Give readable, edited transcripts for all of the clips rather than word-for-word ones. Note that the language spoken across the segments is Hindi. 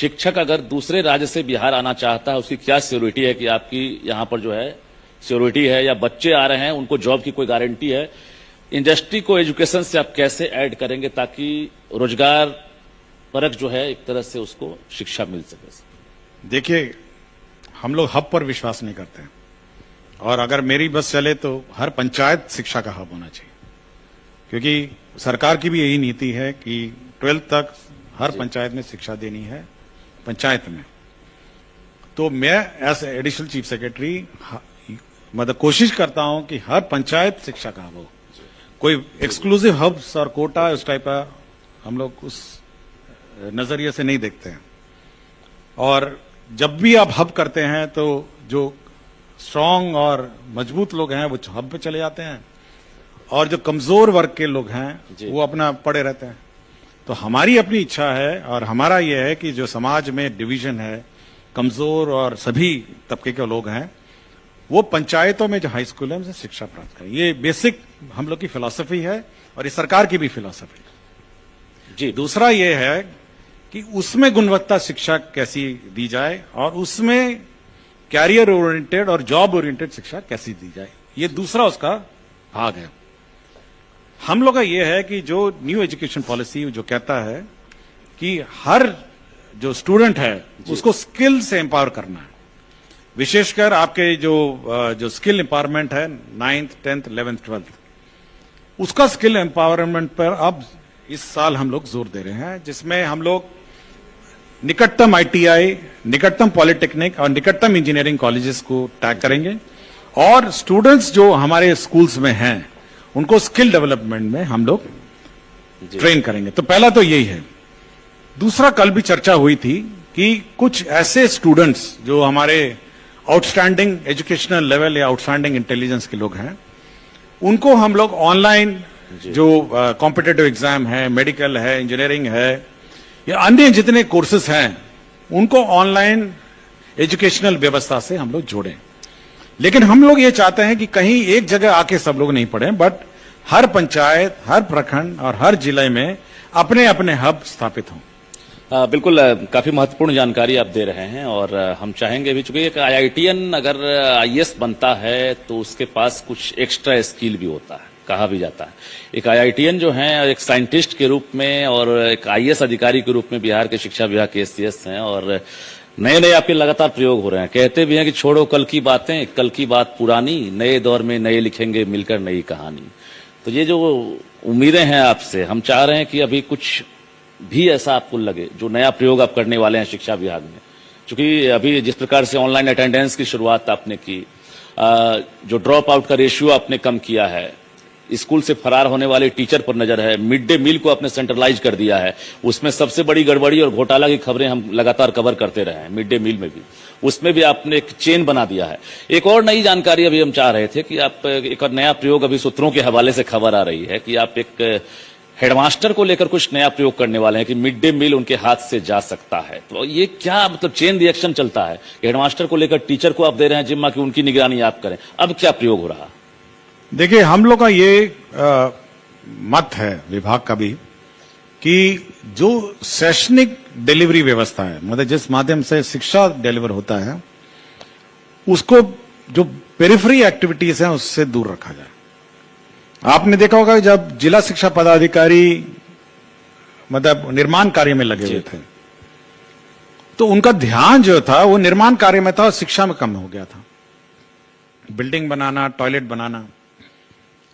शिक्षक अगर दूसरे राज्य से बिहार आना चाहता है, उसकी क्या सिक्योरिटी है कि आपकी यहाँ पर जो है सिक्योरिटी है, या बच्चे आ रहे हैं उनको जॉब की कोई गारंटी है? इंडस्ट्री को एजुकेशन से आप कैसे ऐड करेंगे ताकि रोजगार परक जो है एक तरह से उसको शिक्षा मिल सके? देखिए, हम लोग हब पर विश्वास नहीं करते हैं, और अगर मेरी बस चले तो हर पंचायत शिक्षा का हब होना चाहिए, क्योंकि सरकार की भी यही नीति है कि 12th तक हर पंचायत में शिक्षा देनी है पंचायत में। तो मैं एज एडिशनल चीफ सेक्रेटरी मतलब कोशिश करता हूं कि हर पंचायत शिक्षा का हब हो। कोई एक्सक्लूसिव हब्स और कोटा उस टाइप का हम लोग उस नजरिए से नहीं देखते हैं। और जब भी आप हब करते हैं तो जो स्ट्रांग और मजबूत लोग हैं वो हब पे चले जाते हैं, और जो कमजोर वर्ग के लोग हैं वो अपना पड़े रहते हैं। तो हमारी अपनी इच्छा है और हमारा यह है कि जो समाज में डिवीजन है, कमजोर और सभी तबके के लोग हैं, वो पंचायतों में जो हाई स्कूल है उनसे शिक्षा प्राप्त करें। ये बेसिक हम लोग की फिलॉसफी है और ये सरकार की भी फिलॉसफी है जी। दूसरा ये है कि उसमें गुणवत्ता शिक्षा कैसी दी जाए और उसमें कैरियर ओरिएंटेड और जॉब ओरिएंटेड शिक्षा कैसी दी जाए, ये दूसरा उसका भाग है। हम लोग का ये है कि जो न्यू एजुकेशन पॉलिसी जो कहता है कि हर जो स्टूडेंट है उसको स्किल से एम्पावर करना है, विशेषकर आपके जो स्किल एम्पावरमेंट है 9th 10th 11th 12th, उसका स्किल एम्पावरमेंट पर अब इस साल हम लोग जोर दे रहे हैं, जिसमें हम लोग निकटतम आईटीआई, निकटतम पॉलिटेक्निक और निकटतम इंजीनियरिंग कॉलेजेस को टैग करेंगे, और स्टूडेंट्स जो हमारे स्कूल्स में हैं उनको स्किल डेवलपमेंट में हम लोग ट्रेन करेंगे। तो पहला तो यही है। दूसरा, कल भी चर्चा हुई थी कि कुछ ऐसे स्टूडेंट्स जो हमारे आउटस्टैंडिंग एजुकेशनल लेवल या आउटस्टैंडिंग इंटेलिजेंस के लोग हैं, उनको हम लोग ऑनलाइन जो कॉम्पिटिटिव एग्जाम है, मेडिकल है, इंजीनियरिंग है, या अन्य जितने कोर्सेज हैं उनको ऑनलाइन एजुकेशनल व्यवस्था से हम लोग जोड़ें। लेकिन हम लोग ये चाहते हैं कि कहीं एक जगह आके सब लोग नहीं पढ़ें, बट हर पंचायत, हर प्रखंड और हर जिले में अपने अपने हब स्थापित हों। बिल्कुल, काफी महत्वपूर्ण जानकारी आप दे रहे हैं, और हम चाहेंगे भी, चूंकि एक आईआईटीएन अगर आईएएस बनता है तो उसके पास कुछ एक्स्ट्रा स्किल भी होता है, कहा भी जाता है। एक आईआईटीएन जो हैं एक साइंटिस्ट के रूप में और एक आईएएस अधिकारी के रूप में बिहार के शिक्षा विभाग के एससीएस हैं, और नए नए आपके लगातार प्रयोग हो रहे हैं। कहते भी हैं कि छोड़ो कल की बातें, कल की बात पुरानी, नए दौर में नए लिखेंगे मिलकर नई कहानी। तो ये जो उम्मीदें हैं आपसे, हम चाह रहे हैं कि अभी कुछ भी ऐसा आपको लगे जो नया प्रयोग आप करने वाले हैं शिक्षा विभाग में, क्योंकि अभी जिस प्रकार से ऑनलाइन अटेंडेंस की शुरुआत आपने की, जो ड्रॉप आउट का रेशियो आपने कम किया है, स्कूल से फरार होने वाले टीचर पर नजर है, मिड डे मील को आपने सेंट्रलाइज कर दिया है, उसमें सबसे बड़ी गड़बड़ी और घोटाला की खबरें हम लगातार कवर करते रहे हैं, मिड डे मील में भी, उसमें भी आपने एक चेन बना दिया है। एक और नई जानकारी अभी हम चाह रहे थे कि आप एक और नया प्रयोग, अभी सूत्रों के हवाले से खबर आ रही है कि आप एक हेडमास्टर को लेकर कुछ नया प्रयोग करने वाले हैं कि मिड डे मील उनके हाथ से जा सकता है। तो ये क्या मतलब चेन रिएक्शन चलता है कि हेडमास्टर को लेकर टीचर को आप दे रहे हैं जिम्मा की उनकी निगरानी आप करें, अब क्या प्रयोग हो रहा? देखिए, हम लोग का ये मत है विभाग का भी कि जो शैक्षणिक डिलीवरी व्यवस्था है, मतलब जिस माध्यम से शिक्षा डिलीवर होता है, उसको जो पेरिफेरी एक्टिविटीज हैं उससे दूर रखा जाए। आपने देखा होगा जब जिला शिक्षा पदाधिकारी मतलब निर्माण कार्य में लगे हुए थे तो उनका ध्यान जो था वो निर्माण कार्य में था और शिक्षा में कम हो गया था। बिल्डिंग बनाना, टॉयलेट बनाना,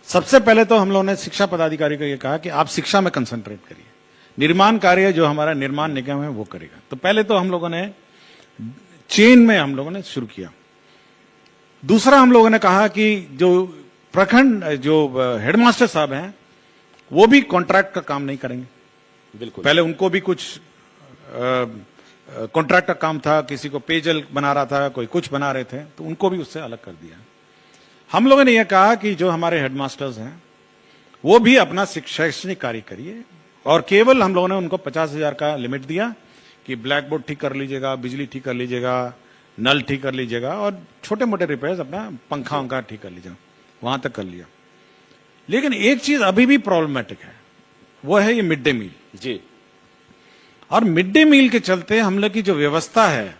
सबसे पहले तो हम लोगों ने शिक्षा पदाधिकारी को ये कहा कि आप शिक्षा में कंसंट्रेट करिए, निर्माण कार्य जो हमारा निर्माण निगम है वो करेगा। तो पहले तो हम लोगों ने चेन में हम लोगों ने शुरू किया। दूसरा, हम लोगों ने कहा कि जो प्रखंड जो हेडमास्टर साहब हैं वो भी कॉन्ट्रैक्ट का काम नहीं करेंगे। बिल्कुल, पहले उनको भी कुछ कॉन्ट्रैक्ट का काम था, किसी को पेयजल बना रहा था, कोई कुछ बना रहे थे, तो उनको भी उससे अलग कर दिया। हम लोगों ने यह कहा कि जो हमारे हेडमास्टर्स हैं वो भी अपना शैक्षणिक कार्य करिए, और केवल हम लोगों ने उनको 50,000 का लिमिट दिया कि ब्लैक बोर्ड ठीक कर लीजिएगा, बिजली ठीक कर लीजिएगा, नल ठीक कर लीजिएगा, और छोटे मोटे रिपेयर्स अपना पंखा वंखा ठीक कर लीजिएगा, वहां तक कर लिया। लेकिन एक चीज अभी भी प्रॉब्लमेटिक है, वो है ये मिड डे मील। जी, और मिड डे मील के चलते हम लोग की जो व्यवस्था है,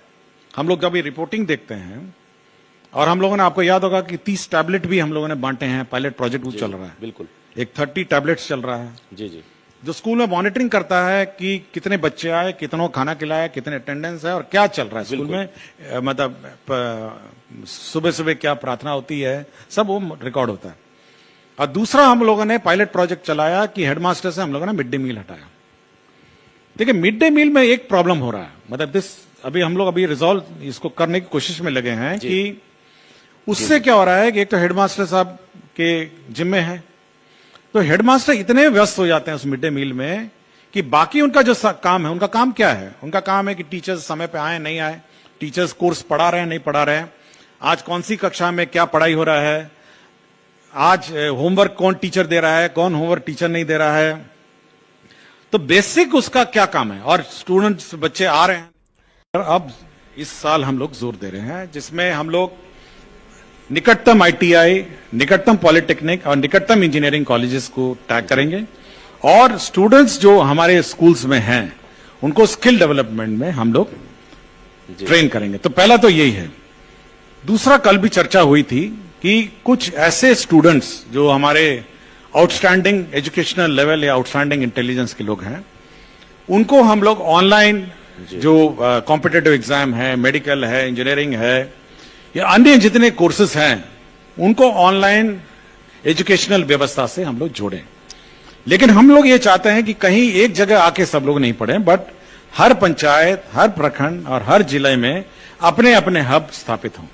हम लोग जब ये रिपोर्टिंग देखते हैं, और हम लोगों ने, आपको याद होगा कि 30 टैबलेट भी हम लोगों ने बांटे हैं, पायलट प्रोजेक्ट वो चल रहा है, बिल्कुल एक 30 टैबलेट्स चल रहा है, जी जी जो स्कूल में मॉनिटरिंग करता है कि कितने बच्चे आए, कितनों खाना खिलाया, कितने अटेंडेंस है और क्या चल रहा है स्कूल में, मतलब सुबह सुबह क्या प्रार्थना होती है, सब वो रिकॉर्ड होता है। और दूसरा हम लोगों ने पायलट प्रोजेक्ट चलाया कि हेडमास्टर से हम लोगों ने मिड डे मील हटाया। देखिए, मिड डे मील में एक प्रॉब्लम हो रहा है, मतलब अभी हम लोग रिजॉल्व इसको करने की कोशिश में लगे हैं कि उससे क्या हो रहा है कि एक तो हेडमास्टर साहब के जिम्मे है, तो हेडमास्टर इतने व्यस्त हो जाते हैं उस मिड डे मील में कि बाकी उनका जो काम है, उनका काम क्या है, उनका काम है कि टीचर्स समय पे आए नहीं आए, टीचर्स कोर्स पढ़ा रहे हैं नहीं पढ़ा रहे हैं, आज कौन सी कक्षा में क्या पढ़ाई हो रहा है, आज होमवर्क कौन टीचर दे रहा है, कौन होमवर्क टीचर नहीं दे रहा है, तो बेसिक उसका क्या काम है। और स्टूडेंट्स बच्चे आ रहे हैं, और अब इस साल हम लोग जोर दे रहे हैं जिसमें हम लोग निकटतम आईटीआई, निकटतम पॉलिटेक्निक और निकटतम इंजीनियरिंग कॉलेजेस को टैग करेंगे, और स्टूडेंट्स जो हमारे स्कूल्स में हैं उनको स्किल डेवलपमेंट में हम लोग ट्रेन करेंगे। तो पहला तो यही है। दूसरा, कल भी चर्चा हुई थी कि कुछ ऐसे स्टूडेंट्स जो हमारे आउटस्टैंडिंग एजुकेशनल लेवल या आउटस्टैंडिंग इंटेलिजेंस के लोग हैं, उनको हम लोग ऑनलाइन जो कॉम्पिटिटिव एग्जाम है, मेडिकल है, इंजीनियरिंग है, या अन्य जितने कोर्सेस हैं, उनको ऑनलाइन एजुकेशनल व्यवस्था से हम लोग जोड़ें। लेकिन हम लोग ये चाहते हैं कि कहीं एक जगह आके सब लोग नहीं पढ़ें, बट हर पंचायत, हर प्रखंड और हर जिले में अपने अपने हब स्थापित हों।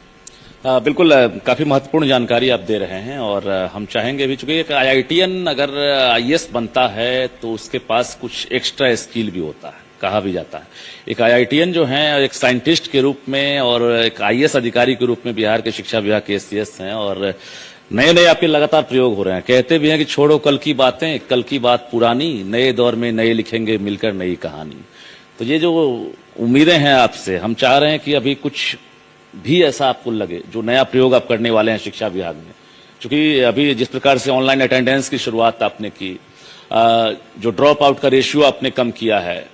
बिल्कुल, काफी महत्वपूर्ण जानकारी आप दे रहे हैं, और हम चाहेंगे भी, चूंकि एक आईआईटीएन अगर आईएएस बनता है तो उसके पास कुछ एक्स्ट्रा स्किल भी होता है, कहा भी जाता है। एक आईआईटीएन जो है एक साइंटिस्ट के रूप में और एक आईएएस अधिकारी के रूप में बिहार के शिक्षा विभाग के एससीएस हैं, और नए नए आपके लगातार प्रयोग हो रहे हैं। कहते भी हैं कि छोड़ो कल की बातें, कल की बात पुरानी, नए दौर में नए लिखेंगे मिलकर नई कहानी। तो ये जो उम्मीदें हैं आपसे, हम चाह रहे हैं कि अभी कुछ भी ऐसा आपको लगे जो नया प्रयोग आप करने वाले हैं शिक्षा विभाग में, क्योंकि अभी जिस प्रकार से ऑनलाइन अटेंडेंस की शुरुआत आपने की, जो ड्रॉप आउट का रेशियो आपने कम किया है,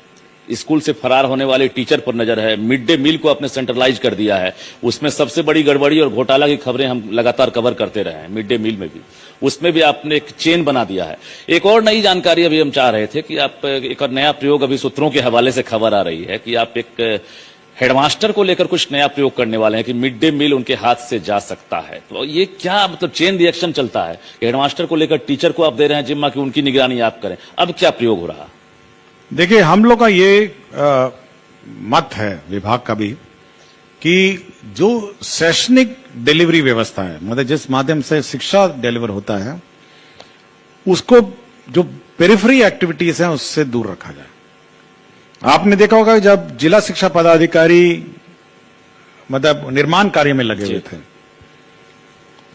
स्कूल से फरार होने वाले टीचर पर नजर है, मिड डे मील को आपने सेंट्रलाइज कर दिया है, उसमें सबसे बड़ी गड़बड़ी और घोटाला की खबरें हम लगातार कवर करते रहे हैं, मिड डे मील में भी, उसमें भी आपने एक चेन बना दिया है। एक और नई जानकारी अभी हम चाह रहे थे कि आप एक और नया प्रयोग, अभी सूत्रों के हवाले से खबर आ रही है कि आप एक हेडमास्टर को लेकर कुछ नया प्रयोग करने वाले हैं कि मिड डे मील उनके हाथ से जा सकता है। तो ये क्या मतलब चेन रिएक्शन चलता है कि हेडमास्टर को लेकर टीचर को आप दे रहे हैं जिम्मा की उनकी निगरानी आप करें, अब क्या प्रयोग हो रहा? देखिए, हम लोग का ये मत है विभाग का भी कि जो शैक्षणिक डिलीवरी व्यवस्था है, मतलब जिस माध्यम से शिक्षा डिलीवर होता है, उसको जो पेरिफेरी एक्टिविटीज हैं उससे दूर रखा जाए। आपने देखा होगा जब जिला शिक्षा पदाधिकारी मतलब निर्माण कार्य में लगे हुए थे,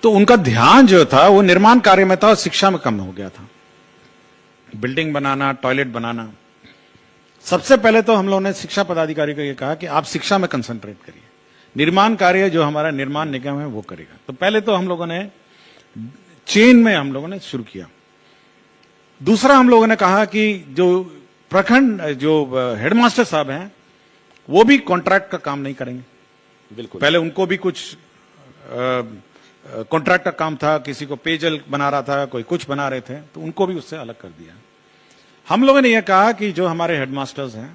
तो उनका ध्यान जो था वो निर्माण कार्य में था और शिक्षा में कम हो गया था। बिल्डिंग बनाना, टॉयलेट बनाना, सबसे पहले तो हम लोगों ने शिक्षा पदाधिकारी को ये कहा कि आप शिक्षा में कंसंट्रेट करिए, निर्माण कार्य जो हमारा निर्माण निगम है वो करेगा। तो पहले तो हम लोगों ने चेन में हम लोगों ने शुरू किया। दूसरा, हम लोगों ने कहा कि जो प्रखंड जो हेडमास्टर साहब हैं वो भी कॉन्ट्रैक्ट का काम नहीं करेंगे। बिल्कुल, पहले उनको भी कुछ कॉन्ट्रैक्ट का काम था, किसी को पेयजल बना रहा था, कोई कुछ बना रहे थे, तो उनको भी उससे अलग कर दिया। हम लोगों ने यह कहा कि जो हमारे हेडमास्टर्स हैं